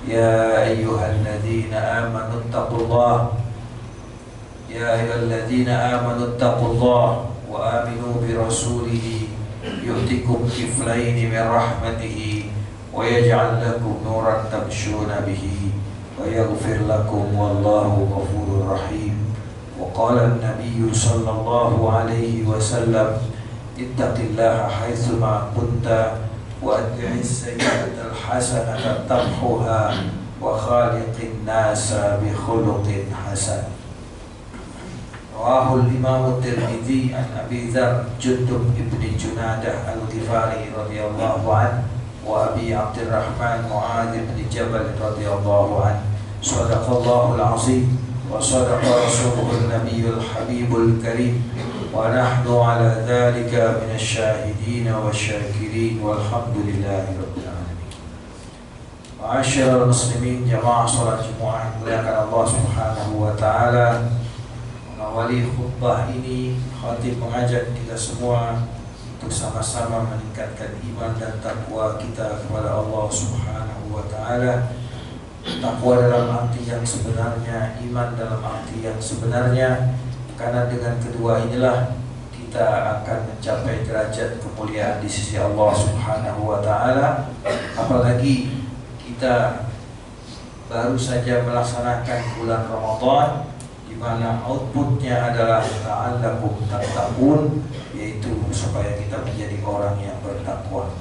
يا أيها الذين آمنوا اتقوا الله يا أيها الذين آمنوا اتقوا الله وآمنوا برسوله يؤتكم كفلين من رحمته ويجعل لكم نورا تمشون به ويغفر لكم والله غفور رحيم. وقال النبي صلى الله عليه وسلم اتق الله حيثما كنت وأتبع السيئة الحسنة تمحها وخالق الناس بخلق حسن. رواه الإمام الترمذي عن أبي ذر جندب بن جنادة الغفاري رضي الله عنه وأبي عبد الرحمن معاذ بن جبل رضي الله عنه. صدق الله العظيم وصدق رسوله النبي الحبيب الكريم ونحن على ذلك من الشاهدين والشاكرين والحمد لله رب العالمين. Ma'asyiral muslimin, jamaah salat Jumat dimuliakan Allah Subhanahu wa taala. Mengawali khutbah ini, khatib mengajak kita semua untuk sama-sama meningkatkan iman dan takwa kita kepada Allah Subhanahu wa taala. Takwa dalam arti yang sebenarnya, iman dalam arti yang sebenarnya, karena dengan kedua inilah kita akan mencapai derajat kemuliaan di sisi Allah Subhanahu wa taala. Apalagi kita baru saja melaksanakan bulan Ramadan, di mana outputnya adalah la'allakum tattaqun, yaitu supaya kita menjadi orang yang bertakwa.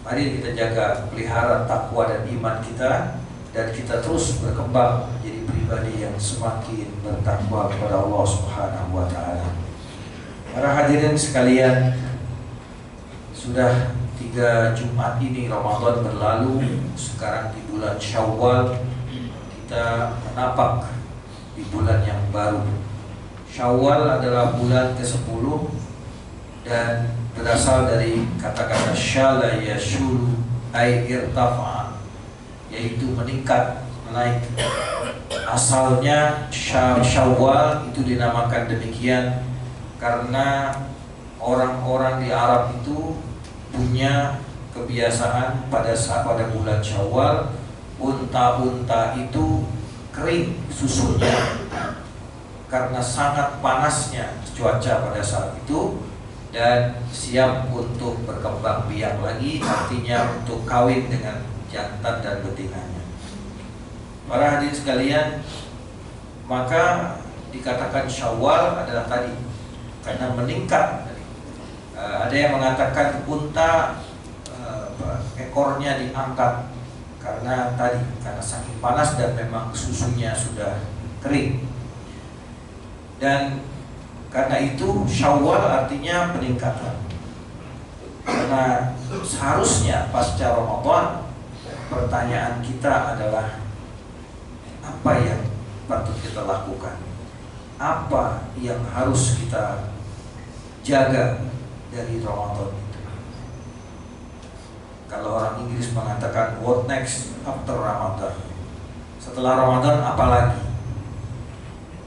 Mari kita jaga, pelihara takwa dan iman kita, dan kita terus berkembang menjadi pribadi yang semakin bertakwa kepada Allah Subhanahu wa taala. Para hadirin sekalian, sudah 3 Jumat ini Ramadan berlalu. Sekarang di bulan Syawal, kita menapak di bulan yang baru. Syawal adalah bulan ke-10 dan berasal dari kata-kata syala yashulu ay irtafa, yaitu meningkat, menaik. Asalnya Syawal itu dinamakan demikian karena orang-orang di Arab itu punya kebiasaan pada bulan Syawal, unta-unta itu kering susunya karena sangat panasnya cuaca pada saat itu, dan siap untuk berkembang biak lagi, artinya untuk kawin dengan jantan dan betinanya. Para hadirin sekalian, maka dikatakan Syawal adalah tadi karena meningkat. Ada yang mengatakan unta ekornya diangkat karena saking panas dan memang susunya sudah kering. Dan karena itu Syawal artinya peningkatan. Karena seharusnya pasca Ramadan, pertanyaan kita adalah apa yang patut kita lakukan, apa yang harus kita jaga dari Ramadan itu. Kalau orang Inggris mengatakan what next after Ramadan, setelah Ramadan apa lagi?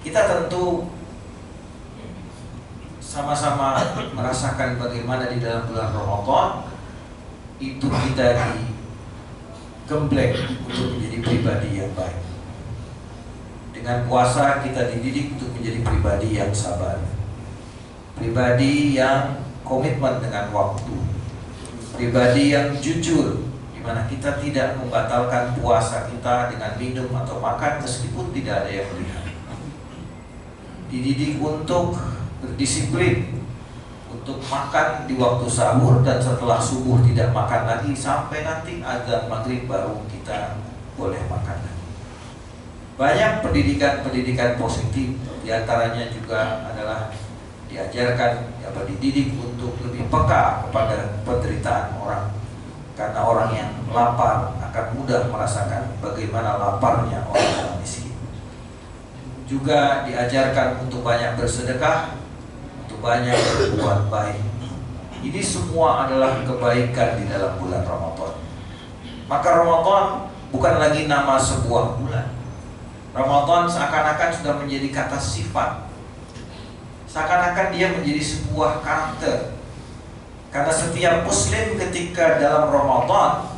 Kita tentu sama-sama merasakan bagaimana di dalam bulan Ramadan itu kita digembleng untuk menjadi pribadi yang baik. Dengan puasa kita dididik untuk menjadi pribadi yang sabar, pribadi yang komitmen dengan waktu, pribadi yang jujur, di mana kita tidak membatalkan puasa kita dengan minum atau makan meskipun tidak ada yang melihat. Dididik untuk berdisiplin, untuk makan di waktu sahur dan setelah subuh tidak makan lagi sampai nanti azan maghrib baru kita boleh makan lagi. Banyak pendidikan positif, diantaranya juga adalah diajarkan, dididik untuk lebih peka kepada penderitaan orang. Karena orang yang lapar akan mudah merasakan bagaimana laparnya orang miskin. Juga diajarkan untuk banyak bersedekah, untuk banyak berbuat baik. Ini semua adalah kebaikan di dalam bulan Ramadan. Maka Ramadan bukan lagi nama sebuah bulan. Ramadan seakan-akan sudah menjadi kata sifat, seakan-akan dia menjadi sebuah karakter. Karena setiap muslim ketika dalam Ramadan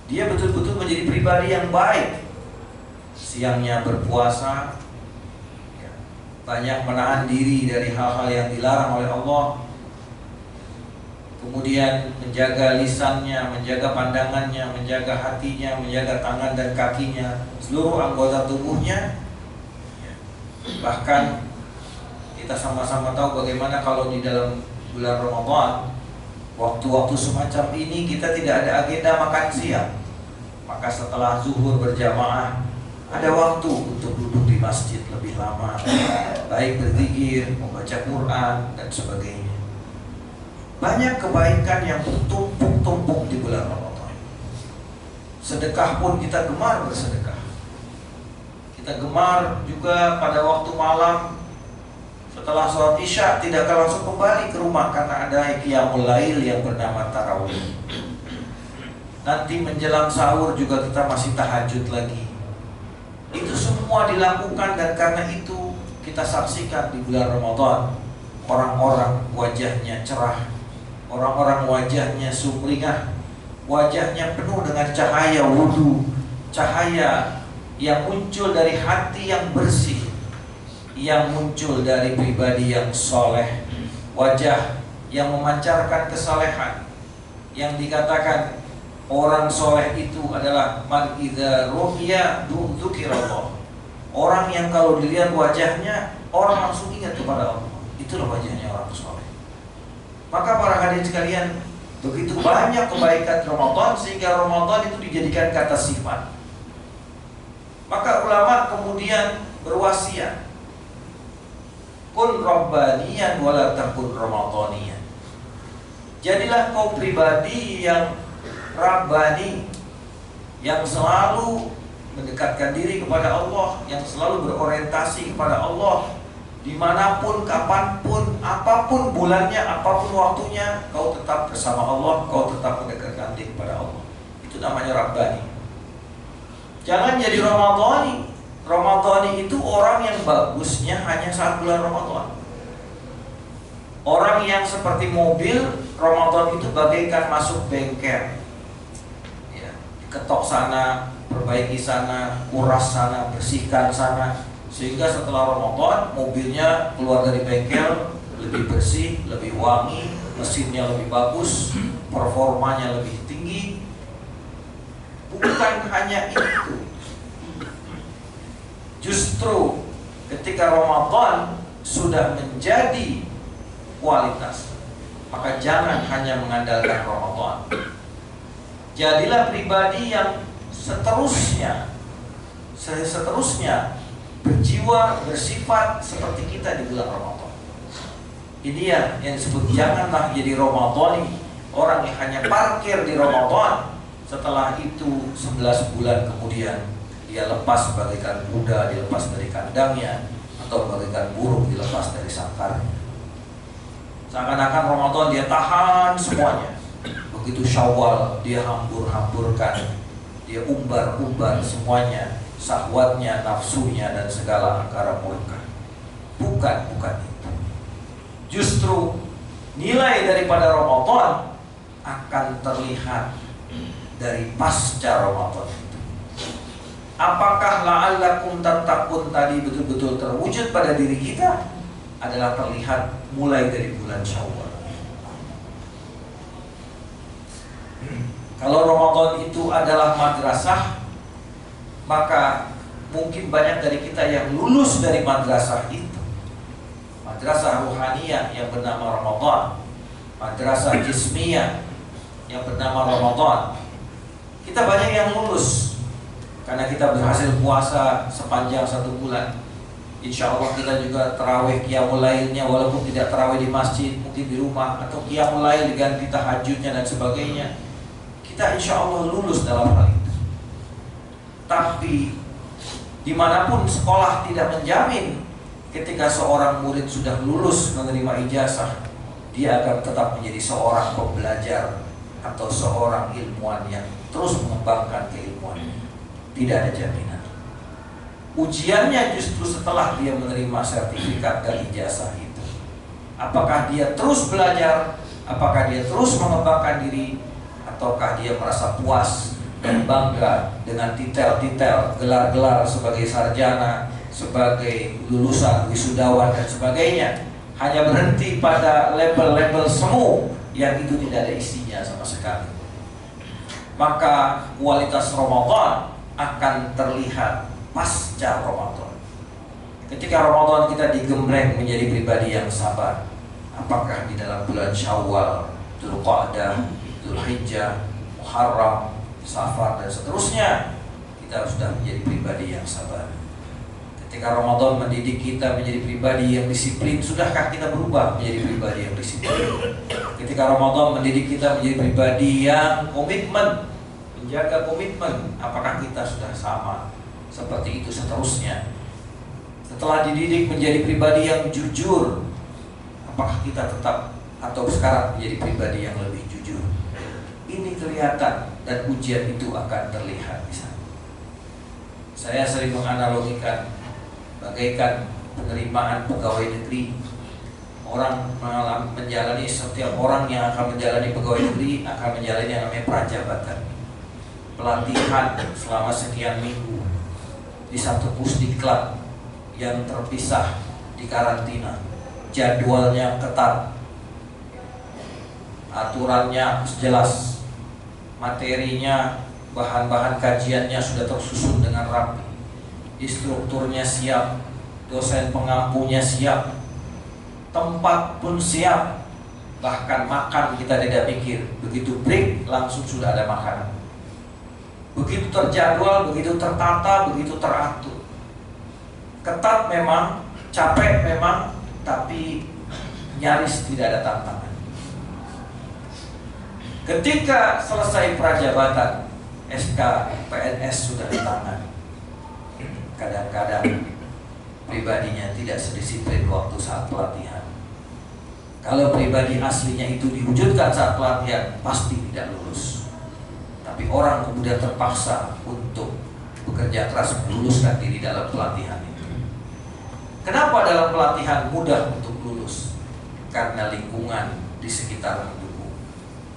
dia betul-betul menjadi pribadi yang baik. Siangnya berpuasa, banyak menahan diri dari hal-hal yang dilarang oleh Allah, kemudian menjaga lisannya, menjaga pandangannya, menjaga hatinya, menjaga tangan dan kakinya, seluruh anggota tubuhnya. Bahkan kita sama-sama tahu bagaimana kalau di dalam bulan Ramadan, waktu-waktu semacam ini kita tidak ada agenda makan siang. Maka setelah zuhur berjamaah, ada waktu untuk duduk di masjid lebih lama, baik berzikir, membaca Quran dan sebagainya. Banyak kebaikan yang bertumpuk-tumpuk di bulan Ramadan. Sedekah pun kita gemar bersedekah. Kita gemar juga pada waktu malam setelah sholat isya tidak akan langsung kembali ke rumah karena ada qiyamul lail yang bernama tarawih. Nanti menjelang sahur juga kita masih tahajud lagi. Itu semua dilakukan, dan karena itu kita saksikan di bulan Ramadan orang-orang wajahnya cerah, orang-orang wajahnya sumringah, wajahnya penuh dengan cahaya wudu, cahaya yang muncul dari hati yang bersih, yang muncul dari pribadi yang soleh, wajah yang memancarkan kesalehan, yang dikatakan orang soleh itu adalah man idza ru'ya dzukirallah. Orang yang kalau dilihat wajahnya, orang langsung ingat kepada Allah. Itulah wajahnya orang soleh. Maka para hadirin sekalian, begitu banyak kebaikan Ramadan sehingga Ramadan itu dijadikan kata sifat. Maka ulama kemudian berwasiat, kun rabbaniyan wala takun ramadhaniyan. Jadilah kau pribadi yang rabbani, yang selalu mendekatkan diri kepada Allah, yang selalu berorientasi kepada Allah, dimanapun, kapanpun, apapun bulannya, apapun waktunya, kau tetap bersama Allah, kau tetap mendekatkan diri kepada Allah. Itu namanya rabbani. Jangan jadi ramadhani. Ramadhani itu orang yang bagusnya hanya saat bulan Ramadan. Orang yang seperti mobil, Ramadan itu bagaikan masuk bengkel. Ketok sana, perbaiki sana, kuras sana, bersihkan sana, sehingga setelah Ramadan mobilnya keluar dari bengkel lebih bersih, lebih wangi, mesinnya lebih bagus, performanya lebih tinggi. Bukan hanya itu, justru ketika Ramadan sudah menjadi kualitas, maka jangan hanya mengandalkan Ramadan. Jadilah pribadi yang seterusnya berjiwa, bersifat seperti kita di bulan Ramadan. Ini yang disebut janganlah jadi Ramadhani, orang yang hanya parkir di Ramadan. Setelah itu 11 bulan kemudian dia lepas bagaikan kuda dilepas dari kandangnya, atau bagaikan burung dilepas dari sangkarnya. Seakan-akan Ramadan dia tahan semuanya. Begitu Syawal dia hambur-hamburkan, dia umbar-umbar semuanya, syahwatnya, nafsunya, dan segala angkara murka. Bukan itu. Justru nilai daripada Ramadan akan terlihat dari pasca Ramadan itu. Apakah la'allakum tattaqun tadi betul-betul terwujud pada diri kita, adalah terlihat mulai dari bulan Syawal. Kalau Ramadan itu adalah madrasah, maka mungkin banyak dari kita yang lulus dari madrasah itu. Madrasah ruhaniyah yang bernama Ramadan, madrasah jismiyah yang bernama Ramadan. Kita banyak yang lulus karena kita berhasil puasa sepanjang 1 bulan. Insya Allah kita juga tarawih qiyamul lailnya, walaupun tidak tarawih di masjid, mungkin di rumah, atau qiyamul lail diganti tahajudnya dan sebagainya. Kita insya Allah lulus dalam hal itu. Tapi dimanapun sekolah tidak menjamin ketika seorang murid sudah lulus menerima ijazah, dia akan tetap menjadi seorang pembelajar atau seorang ilmuwan yang terus mengembangkan keilmuannya. Tidak ada jaminan. Ujiannya justru setelah dia menerima sertifikat dan ijazah itu. Apakah dia terus belajar, apakah dia terus mengembangkan diri, ataukah dia merasa puas dan bangga dengan titel-titel, gelar-gelar sebagai sarjana, sebagai lulusan, wisudawan dan sebagainya, hanya berhenti pada label-label semu yang itu tidak ada isinya sama sekali. Maka kualitas Ramadan akan terlihat pasca Ramadan. Ketika Ramadan kita digembleng menjadi pribadi yang sabar, apakah di dalam bulan Syawal, Dzulqa'dah, Dzulhijjah, Muharram, Safar dan seterusnya, kita sudah menjadi pribadi yang sabar. Ketika Ramadan mendidik kita menjadi pribadi yang disiplin, sudahkah kita berubah menjadi pribadi yang disiplin? Ketika Ramadan mendidik kita menjadi pribadi yang komitmen, menjaga komitmen, apakah kita sudah sama seperti itu seterusnya? Setelah dididik menjadi pribadi yang jujur, apakah kita tetap atau sekarang menjadi pribadi yang lebih jujur? Ini kelihatan dan ujian itu akan terlihat di sana. Saya sering menganalogikan bagaikan penerimaan pegawai negeri. Orang menjalani, setiap orang yang akan menjalani pegawai negeri akan menjalani yang namanya prajabatan, pelatihan selama sekian minggu di satu pusdiklat yang terpisah di karantina. Jadwalnya ketat, aturannya jelas, materinya, bahan-bahan kajiannya sudah tersusun dengan rapi, instrukturnya siap, dosen pengampunya siap, tempat pun siap, bahkan makan kita tidak mikir, begitu break langsung sudah ada makanan. Begitu terjadwal, begitu tertata, begitu teratur. Ketat memang, capek memang, tapi nyaris tidak ada tantangan. Ketika selesai prajabatan, SK PNS sudah di tangan. Kadang-kadang pribadinya tidak sedisiplin waktu saat pelatihan. Kalau pribadi aslinya itu diwujudkan saat pelatihan, pasti tidak lulus. Tapi orang kemudian terpaksa untuk bekerja keras meluluskan diri dalam pelatihan itu. Kenapa dalam pelatihan mudah untuk lulus? Karena lingkungan di sekitar mendukung,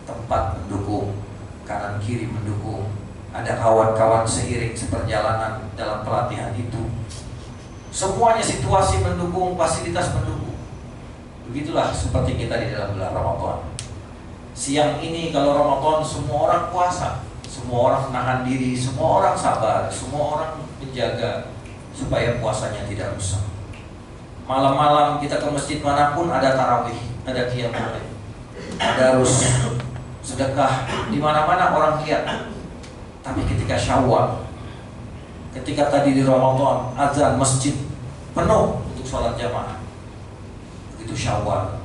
tempat mendukung, kanan kiri mendukung, ada kawan-kawan seiring seperjalanan dalam pelatihan itu. Semuanya situasi mendukung, fasilitas mendukung. Begitulah seperti kita di dalam bulan Ramadan. Siang ini kalau Ramadan semua orang puasa, semua orang menahan diri, semua orang sabar, semua orang menjaga supaya puasanya tidak rusak. Malam-malam kita ke masjid manapun ada tarawih, ada qiyamul lail, ada harus sedekah, di mana-mana orang lihat. Tapi ketika Syawal, ketika tadi di Ramadan azan masjid penuh untuk sholat jamaah, begitu Syawal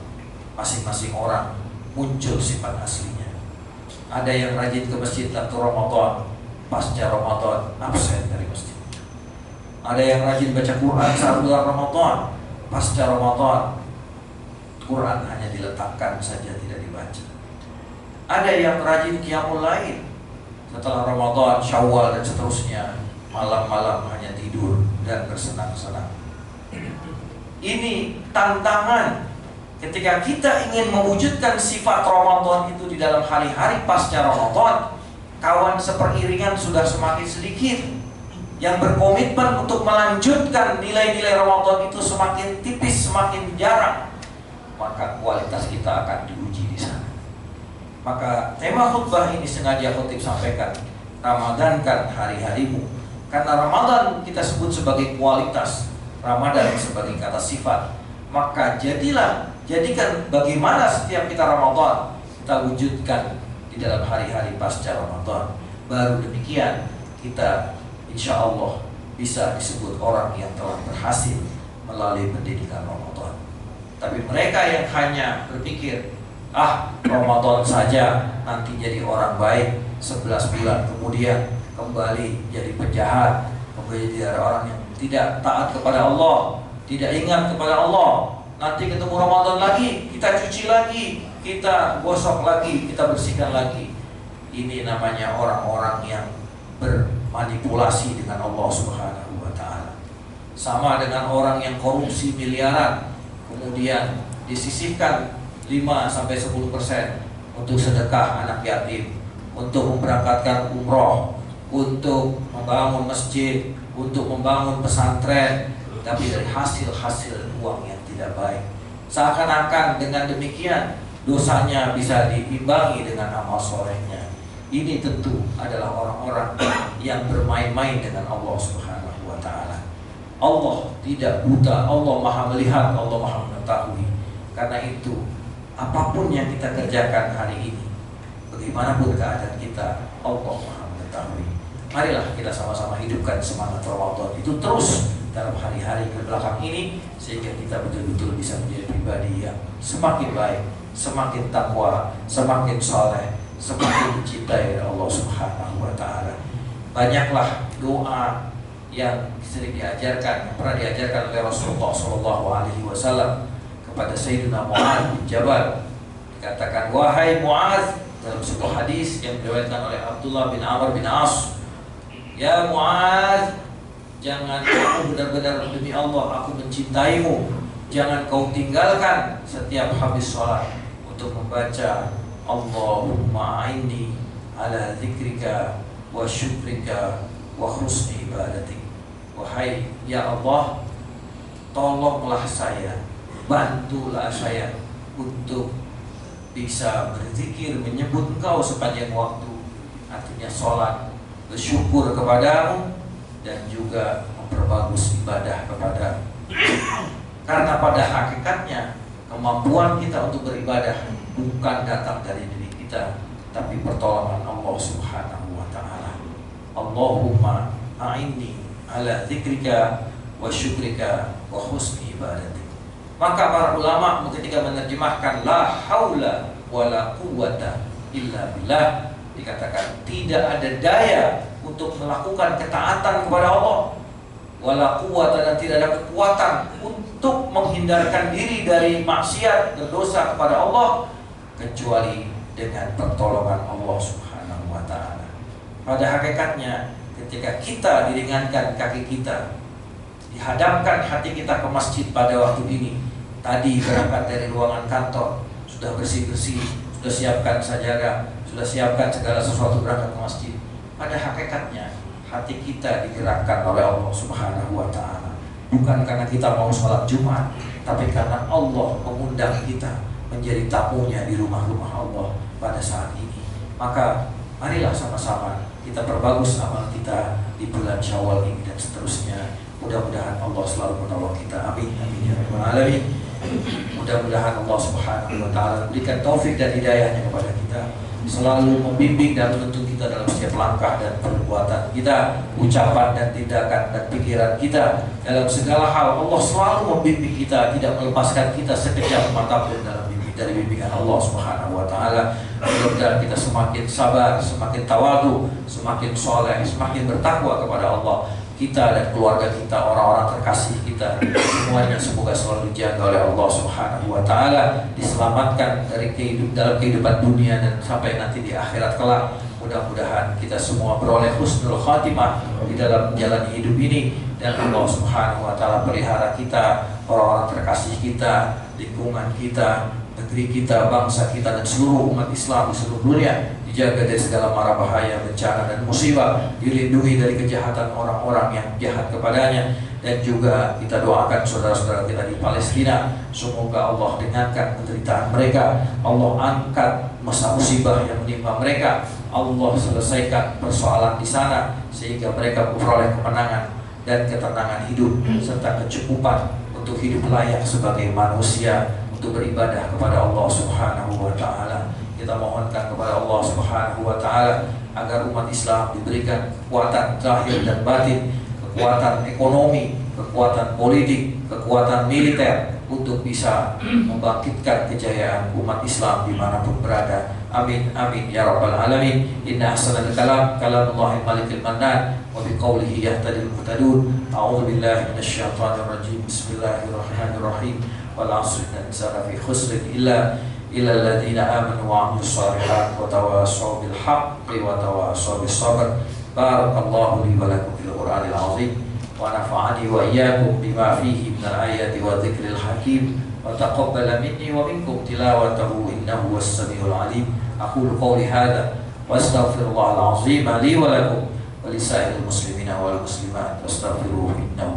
masing-masing orang muncul sifat aslinya. Ada yang rajin ke masjid waktu Ramadan, pasca Ramadan absen dari masjid. Ada yang rajin baca Quran saat bulan Ramadan, pasca Ramadan Quran hanya diletakkan saja, tidak dibaca. Ada yang rajin qiyamul lail setelah Ramadan, Syawal dan seterusnya, malam-malam hanya tidur dan bersenang-senang. Ini tantangan ketika kita ingin mewujudkan sifat Ramadan itu di dalam hari-hari pasca Ramadan. Kawan seperiringan sudah semakin sedikit, yang berkomitmen untuk melanjutkan nilai-nilai Ramadan itu semakin tipis, semakin jarang. Maka kualitas kita akan diuji di sana. Maka tema khutbah ini sengaja khotib sampaikan, Ramadankan hari-harimu. Karena Ramadan kita sebut sebagai kualitas, Ramadan sebagai kata sifat. Maka jadikan bagaimana setiap kita Ramadan kita wujudkan di dalam hari-hari pasca Ramadan. Baru demikian kita insya Allah bisa disebut orang yang telah berhasil melalui pendidikan Ramadan. Tapi mereka yang hanya berpikir, Ramadan saja nanti jadi orang baik, 11 bulan kemudian kembali jadi penjahat, kembali jadi orang yang tidak taat kepada Allah, tidak ingat kepada Allah. Nanti ketemu Ramadan lagi, kita cuci lagi, kita gosok lagi, kita bersihkan lagi. Ini namanya orang-orang yang bermanipulasi dengan Allah Subhanahu wa ta'ala. Sama dengan orang yang korupsi miliaran, kemudian disisihkan 5-10% untuk sedekah anak yatim, untuk memberangkatkan umroh, untuk membangun masjid, untuk membangun pesantren, tapi dari hasil-hasil uang yang tidak baik. Seakan-akan dengan demikian dosanya bisa diimbangi dengan amal solehnya. Ini tentu adalah orang-orang yang bermain-main dengan Allah Subhanahu wa Ta'ala. Allah tidak buta, Allah Maha melihat, Allah Maha mengetahui. Karena itu, apapun yang kita kerjakan hari ini, bagaimanapun keadaan kita, Allah Maha mengetahui. Marilah kita sama-sama hidupkan semangat Ramadan itu terus dalam hari-hari ke belakang ini, sehingga kita betul-betul bisa menjadi pribadi yang semakin baik, semakin takwa, semakin saleh, semakin mencintai Allah Subhanahu wa Ta'ala. Banyaklah doa yang sering diajarkan, yang pernah diajarkan oleh Rasulullah SAW kepada Sayyidina Mu'adz bin Jabal. Dikatakan, wahai Mu'adz, dalam sebuah hadis yang diriwayatkan oleh Abdullah bin Amr bin As, ya Mu'adz, jangan aku benar-benar demi Allah aku mencintaimu, jangan kau tinggalkan setiap habis sholat untuk membaca Allahumma a'inni ala dzikrika wa syukrika wa husni ibadatik. Wahai ya Allah, tolonglah saya, bantulah saya untuk bisa berzikir, menyebut Engkau sepanjang waktu, artinya sholat, bersyukur kepadamu, dan juga memperbagus ibadah kepadamu. Karena pada hakikatnya kemampuan kita untuk beribadah bukan datang dari diri kita, tapi pertolongan Allah Subhanahu wa Ta'ala. Allahumma a'inni ala dzikrika wa syukrika wa husni ibadatik. Maka para ulama ketika menerjemahkan la haula wala quwwata illa billah, dikatakan tidak ada daya untuk melakukan ketaatan kepada Allah, wala quwwata, dan tidak ada kekuatan untuk menghindarkan diri dari maksiat dan dosa kepada Allah kecuali dengan pertolongan Allah Subhanahu wa Ta'ala. Pada hakikatnya ketika kita diringankan kaki kita, dihadapkan hati kita ke masjid pada waktu ini, tadi berangkat dari ruangan kantor, sudah bersih-bersih, sudah siapkan sajadah, sudah siapkan segala sesuatu berangkat ke masjid. Pada hakikatnya hati kita digerakkan oleh Allah Subhanahu wa Ta'ala, bukan karena kita mau sholat Jumat, tapi karena Allah mengundang kita menjadi tamunya di rumah-rumah Allah pada saat ini. Maka marilah sama-sama kita perbagus amal kita di bulan Syawal ini dan seterusnya. Mudah-mudahan Allah selalu menolong kita. Amin, amin ya rabbal alamin. Mudah-mudahan Allah Subhanahu wa Ta'ala berikan taufik dan hidayahnya kepada kita, selalu membimbing dan menuntun kita dalam setiap langkah dan perbuatan kita, ucapan dan tindakan dan pikiran kita, dalam segala hal. Allah selalu membimbing kita, tidak melepaskan kita sekejap mata pun dari bimbingan Allah Subhanahu wa Ta'ala. Mudah-mudahan kita semakin sabar, semakin tawadu, semakin soleh, semakin bertakwa kepada Allah. Kita dan keluarga kita, orang-orang terkasih kita, semuanya semoga selalu dijaga oleh Allah Subhanahu wa Ta'ala, diselamatkan dari dalam kehidupan dunia dan sampai nanti di akhirat kelak. Mudah-mudahan kita semua beroleh husnul khatimah di dalam menjalani hidup ini, dan Allah Subhanahu wa Ta'ala pelihara kita, orang-orang terkasih kita, lingkungan kita, negeri kita, bangsa kita, dan seluruh umat Islam di seluruh dunia dijaga dari segala mara bahaya, bencana dan musibah, dilindungi dari kejahatan orang-orang yang jahat kepadanya. Dan juga kita doakan saudara-saudara kita di Palestina, semoga Allah ringankan penderitaan mereka, Allah angkat masa musibah yang menimpa mereka, Allah selesaikan persoalan di sana sehingga mereka memperoleh kemenangan dan ketenangan hidup serta kecukupan untuk hidup layak sebagai manusia, untuk beribadah kepada Allah Subhanahu wa Ta'ala. Kita mohonkan kepada Allah Subhanahu wa Ta'ala agar umat Islam diberikan kekuatan zahir dan batin, kekuatan ekonomi, kekuatan politik, kekuatan militer, untuk bisa membangkitkan kejayaan umat Islam dimanapun berada. Amin, amin ya rabbal alamin. Inna ahsanal kalam kalamullahil malikil mannan, wa biqaulihi yahtadil muhtadun. A'udzu billahi minasyaitonir rajim. Bismillahirrahmanirrahim. Wal 'asri innal insana fi khusrin illa alladziina aamanu wa 'amilus shalihaati wa tawassaw bil haqqi wa tawassaw bis sabr. Barakallahu li wa lakum fil Qur'anil 'azim, wa nafa'ani wa iyyakum bima fihi minal ayati wa dzikril hakim, wa taqabbala minni wa minkum tilawatahu innahu was-sami'ul 'alim. Aqulu qawli hadza Wastaghfirullahal azim li wa lakum wa lisairil muslimina wal muslimat wastaghfiruhu innahu